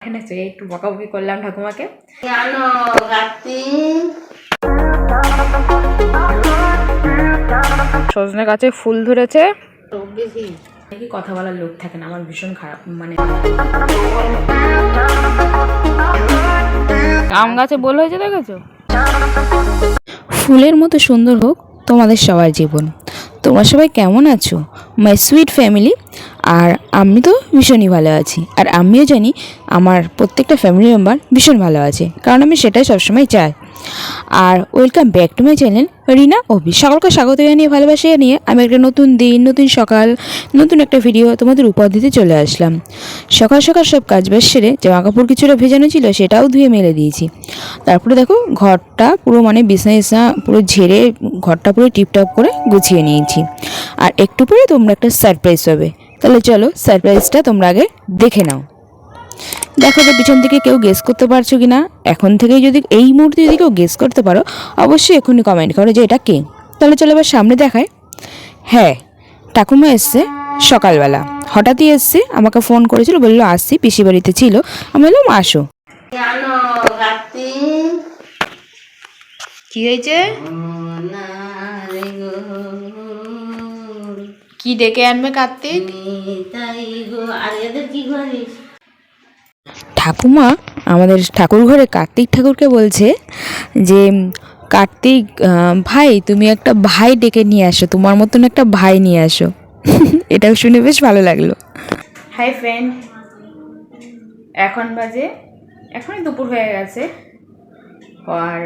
একটু বকাবকি করলাম ঠাকুমাকে। সজনে গাছে ফুল ধরেছে, কি কথা বলার লোক থাকে না, আমার ভীষণ খারাপ মানে। আম গাছে বল হয়েছে দেখেছো? ফুলের মতো সুন্দর হোক তোমাদের সবার জীবন। তোমরা সবাই কেমন আছো মাই সুইট ফ্যামিলি? আর আমি তো ভীষণই ভালো আছি, আর আমিও জানি আমার প্রত্যেকটা ফ্যামিলি মেম্বার ভীষণ ভালো আছে, কারণ আমি সেটাই সবসময় চাই। আর welcome back to my channel Rina Abhi. সকলকে স্বাগত জানিয়ে ভালোবাসা জানিয়ে আমি একটা নতুন দিন, নতুন সকাল, নতুন একটা ভিডিও তোমাদের উপহার দিতে চলে আসলাম। সকাল সকাল সব কাজ বাজ সেরে জামা কাপড় কিছুটা ভেজানো ছিল সেটাও ধুয়ে মেলে দিয়েছি। তারপরে দেখো ঘরটা পুরো মানে বিছনা পুরো ঝেড়ে ঘরটা পুরো টিপটপ করে গুছিয়ে নিয়েছি। আর একটু পরে তোমরা একটা সারপ্রাইজ পাবে। তাহলে চলো সারপ্রাইজটা তোমরা আগে দেখে নাও। দেখো যে পিছন থেকে কেউ গেস করতে পারছো কি না। এখন থেকেই যদি এই মুহূর্তে যদি কেউ গেস করতে পারো অবশ্যই এখনই কমেন্ট করো যে এটা কে। তাহলে চলো এবার সামনে দেখায়। হ্যাঁ, ঠাকুমা এসছে সকালবেলা, হঠাৎই এসছে, আমাকে ফোন করেছিল, বললো আসছি, পিসি বাড়িতে ছিল। আমি বললাম আসো। কি হয়েছে? কি ডেকে আনবে কার্তিক? ঠাকুমা আমাদের ঠাকুর ঘরে কার্তিক ঠাকুরকে বলছে যে কার্তিক ভাই, তুমি একটা ভাই ডেকে নিয়ে আসো, তোমার মতন একটা ভাই নিয়ে আসো। এটাও শুনে বেশ ভালো লাগলো। হাই ফ্রেন্ড, এখন বাজে, এখনই দুপুর হয়ে গেছে। আর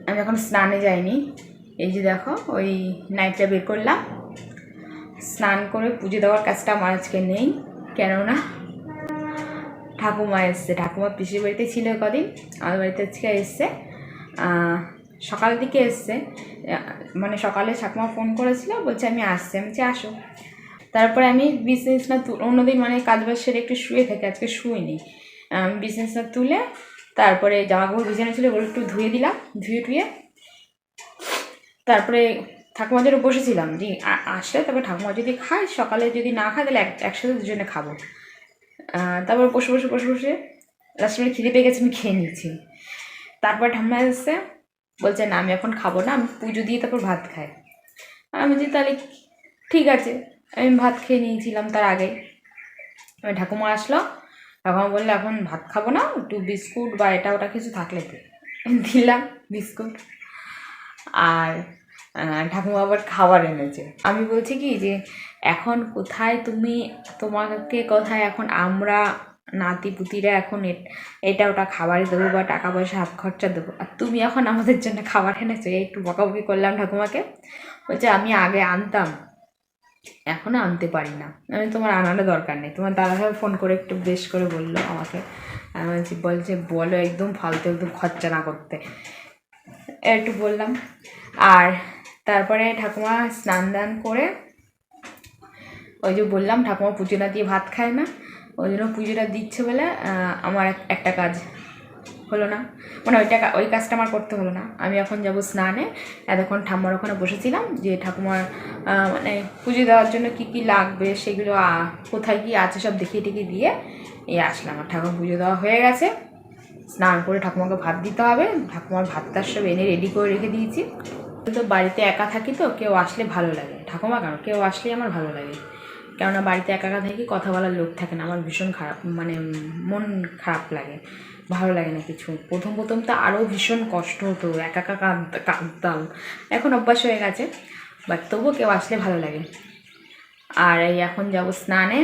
আমি এখন স্নানে যাইনি। এই যে দেখো ওই নাইটটা বের করলাম, স্নান করে পুজো দেওয়ার কাজটা আমার আজকে নেই, কেননা ঠাকুমা এসছে। ঠাকুমা পিসির বাড়িতে ছিল কদিন, আমার বাড়িতে আজকে এসছে। সকালের দিকে এসছে, মানে সকালে ঠাকুমা ফোন করেছিল, বলছে আমি আসছি। আমি বলছি আসো। তারপরে আমি বিছনা অন্যদিন মানে কাজ বাজ সেরে একটু শুয়ে থাকি, আজকে শুইনি। বিছনা তুলে তারপরে জামা কাপড় ভিজানো ছিল ওগুলো একটু ধুয়ে দিলাম, ধুয়ে তারপরে ঠাকুমার জন্য বসেছিলাম যে আসলে তারপরে ঠাকুমা যদি খায়, সকালে যদি না খায় তাহলে একসাথে দুজনে খাবো। তারপর বসে লাস্ট মিনিট খিদে পেয়ে গেছে, আমি খেয়ে নিয়েছি। তারপর ঠাম্মা এসছে, বলছে না আমি এখন খাবো না, আমি পুজো দিয়ে তারপর ভাত খাই। আমি বলছি তাহলে ঠিক আছে। আমি ভাত খেয়ে নিয়েছিলাম তার আগে। আমি ঠাকুমা আসলো, ঠাকুমা বললে এখন ভাত খাবো না, একটু বিস্কুট বা এটা ওটা কিছু থাকলে তো দিলাম বিস্কুট। আর ঠাকুমা আবার খাবার এনেছে। আমি বলছি কি যে এখন কোথায় তুমি, তোমাকে কোথায় এখন আমরা নাতি পুতিরা এখন এটা ওটা খাবার দেবো বা টাকা পয়সা হাত খরচা দেবো, আর তুমি এখন আমাদের জন্য খাবার এনেছো। একটু বকাবকি করলাম ঠাকুমাকে। বলছে আমি আগে আনতাম, এখনও আনতে পারি না। আমি তোমার আনারও দরকার নেই, তোমার দাদাভাই ফোন করে একটু বেশ করে বললো আমাকে। আমি বলছে বলো একদম ফালতু, একদম খরচা না করতে, একটু বললাম। আর তারপরে ঠাকুমা স্নান দান করে, ওই যে বললাম ঠাকুমা পুজো না দিয়ে ভাত খায় না, ওই জন্য পুজোটা দিচ্ছে বলে আমার একটা কাজ হলো না, মানে ওই কাজটা আমার করতে হলো না। আমি এখন যাব স্নানে। এতক্ষণ ঠাম্মার ওখানে বসেছিলাম যে ঠাকুমার মানে পুজো দেওয়ার জন্য কি কি লাগবে সেগুলো কোথায় কি আছে সব দেখিয়ে টেখিয়ে দিয়ে এই আসলাম। আর ঠাকুমা পুজো দেওয়া হয়ে গেছে, স্নান করে ঠাকুমাকে ভাত দিতে হবে। ঠাকুমার ভাতটার সব এনে রেডি করে রেখে দিয়েছি। তো বাড়িতে একা থাকি তো, কেউ আসলে ভালো লাগে, ঠাকুমা কেন কেউ আসলেই আমার ভালো লাগে। কেননা বাড়িতে একা একা থাকি, কথা বলার লোক থাকে না, আমার ভীষণ খারাপ মানে মন খারাপ লাগে, ভালো লাগে না কিছু। প্রথম তো আরও ভীষণ কষ্ট হতো, একা একা কাঁদতাম। এখন অভ্যাস হয়ে গেছে, বাট তবুও কেউ আসলে ভালো লাগে। আর এই এখন যাব স্নানে,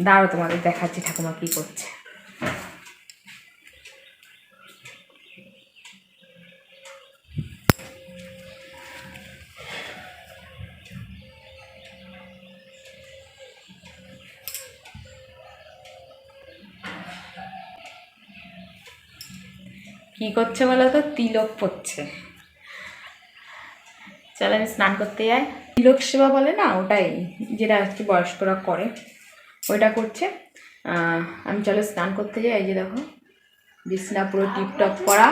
দাঁড়াও তোমাদের দেখাচ্ছি ঠাকুমা কী করছে। কী করছে বলো তো? তিলক পড়ছে। চলো আমি স্নান করতে যাই। তিলক সেবা বলে না, ওটাই যেটা আর কি বয়স্করা করে, ওইটা করছে। আমি চলো স্নান করতে যাই। এই যে দেখো বিছনা পুরো টিপটপ করা,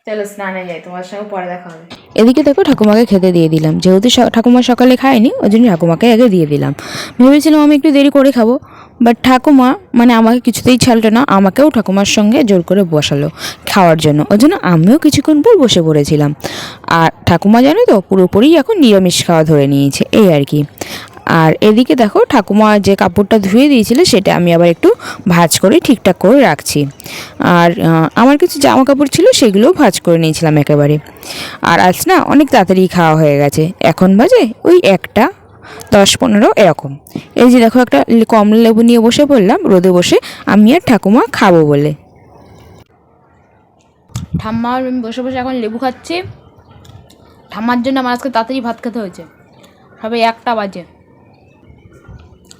চলো স্নানে যাই, তোমার সঙ্গে পরে দেখা হবে। এদিকে দেখো ঠাকুমাকে খেতে দিয়ে দিলাম, যেহেতু ঠাকুমা সকালে খায়নি ওই জন্য ঠাকুমাকে আগে দিয়ে দিলাম। ভেবেছিলাম আমি একটু দেরি করে খাবো, বাট ঠাকুমা মানে আমাকে কিছুতেই ছাড়লো না, আমাকেও ঠাকুমার সঙ্গে জোর করে বসালো খাওয়ার জন্য। ওই জন্য আমিও কিছুক্ষণ পর বসে পড়েছিলাম। আর ঠাকুমা জানো তো পুরোপুরি এখন নিরামিষ খাওয়া ধরে নিয়েছে, এই আর কি। আর এদিকে দেখো ঠাকুমা যে কাপড়টা ধুয়ে দিয়েছিল সেটা আমি আবার একটু ভাঁজ করে ঠিকঠাক করে রাখছি। আর আমার কিছু জামা কাপড় ছিল সেগুলোও ভাঁজ করে নিয়েছিলাম একেবারে। আর আজ না অনেক তাড়াতাড়ি খাওয়া হয়ে গেছে, এখন বাজে ওই 1:10-15 এরকম। এই যে দেখো একটা কমলা লেবু নিয়ে বসে পড়লাম রোদে বসে, আমি আর ঠাকুমা খাবো বলে। ঠাম্মা আর আমি বসে বসে এখন লেবু খাচ্ছি। ঠাম্মার জন্য আমার আজকে তাড়াতাড়ি ভাত খেতে হয়েছে, সবে 1টা বাজে।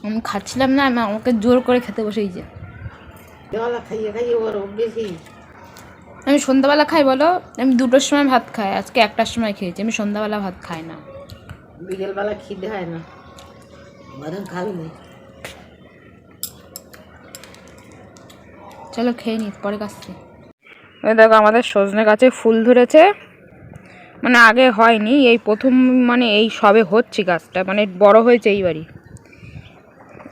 আমি খাচ্ছিলাম না, আমাকে জোর করে খেতে বসেইছে। আমি সন্ধ্যাবেলা খাই বলো, আমি 2টোর সময় ভাত খাই, আজকে 1টার সময় খেয়েছি। আমি সন্ধ্যাবেলা ভাত খাই না, বিকেলবেলা খিদে হয় না, বাদাম খাবি না। চলো খেয়ে নি, পরে কাছছি। ওই দেখো আমাদের সজনে গাছে ফুল ধরেছে, মানে আগে হয়নি, এই প্রথম, মানে এই সবে হচ্ছে গাছটা, মানে বড় হয়েছে এইবারই।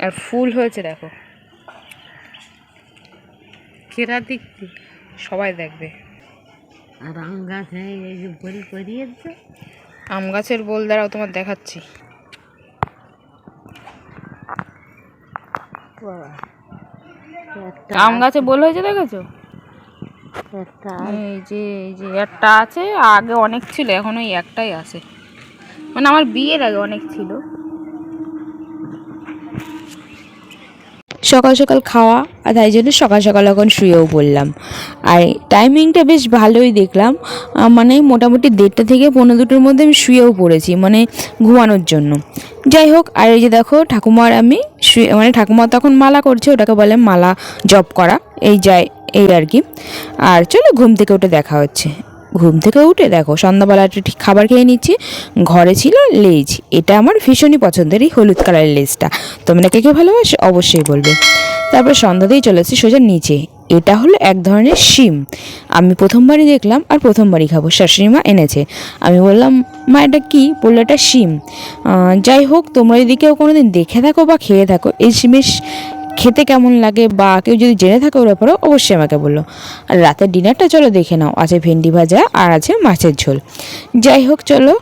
আর ফুল হয়েছে দেখো, কেরা দেখতে সবাই দেখবে। আর আম গাছে এই যে বড়ি করিয়েছে, আম গাছের বোল দ্বারাও তোমার দেখাচ্ছি। আম গাছে বোল হয়েছে দেখেছো? এই যে একটা আছে, আগে অনেক ছিল, এখন ওই একটাই আছে, মানে আমার বিয়ের আগে অনেক ছিল। সকাল সকাল খাওয়া, আর তাই জন্য সকাল সকাল এখন শুয়েও পড়লাম। আর টাইমিংটা বেশ ভালোই দেখলাম, মানে মোটামুটি 1:30 থেকে 1:45-র মধ্যে আমি শুয়েও পড়েছি, মানে ঘুমানোর জন্য। যাই হোক, আর এই যে দেখো ঠাকুমার আমি শুয়ে, মানে ঠাকুমা তখন মালা করছে, ওটাকে বলে মালা জপ করা, এই আর কি। আর চলো ঘুম থেকে উঠে দেখা হচ্ছে। ঘুম থেকে উঠে দেখো সন্ধ্যাবেলা একটু ঠিক খাবার খেয়ে নিচ্ছি। ঘরে ছিল লেজ, এটা আমার ভীষণই পছন্দের, এই হলুদ কালারের লেজটা। তোমরা কে কে ভালোবাসো অবশ্যই বলবে। তারপর সন্ধ্যাতেই চলে এসেছি সোজা নিচে। এটা হলো এক ধরনের শিম, আমি প্রথমবারই দেখলাম আর প্রথমবারই খাবো। শাশুড়ি মা এনেছে, আমি বললাম মা এটা কী? বললো এটা শিম। যাই হোক, তোমরা যদি কেউ কোনো দিন দেখে থাকো বা খেয়ে থাকো এই শিমের খেতে কেমন লাগে, বা কেউ যদি জেনে থাকে ওর ব্যাপারেও অবশ্যই আমাকে বললো। আর রাতের ডিনারটা চলো দেখে নাও, আছে ভেন্ডি ভাজা আর আছে মাছের ঝোল। যাই হোক চলো,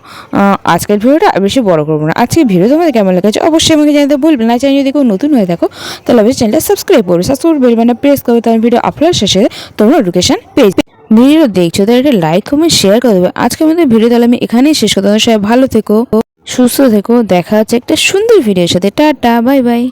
আজকের ভিডিওটা বেশি বড় করবো না। আজকের ভিডিও তোমাদের কেমন লেগেছে অবশ্যই আমাকে জানাতে বলবে না। চ্যানেল যদি কেউ নতুন হয়ে থাকো তাহলে অবশ্যই চ্যানেলটা সাবস্ক্রাইব করবে, সাবস্ক্রাইব বেল বাটনটা প্রেস করবে, তাহলে ভিডিও আপলোড শেষে তোমরা নোটিফিকেশন পেয়ে ভিডিও দেখছো তাহলে একটা লাইক কমেন্ট শেয়ার করে দেবে। আজকে আমাদের ভিডিও তাহলে আমি এখানেই শেষ করতে, সবাই ভালো থেকো, সুস্থ থেকো, দেখা হচ্ছে একটা সুন্দর ভিডিওর সাথে। Tata, bye bye.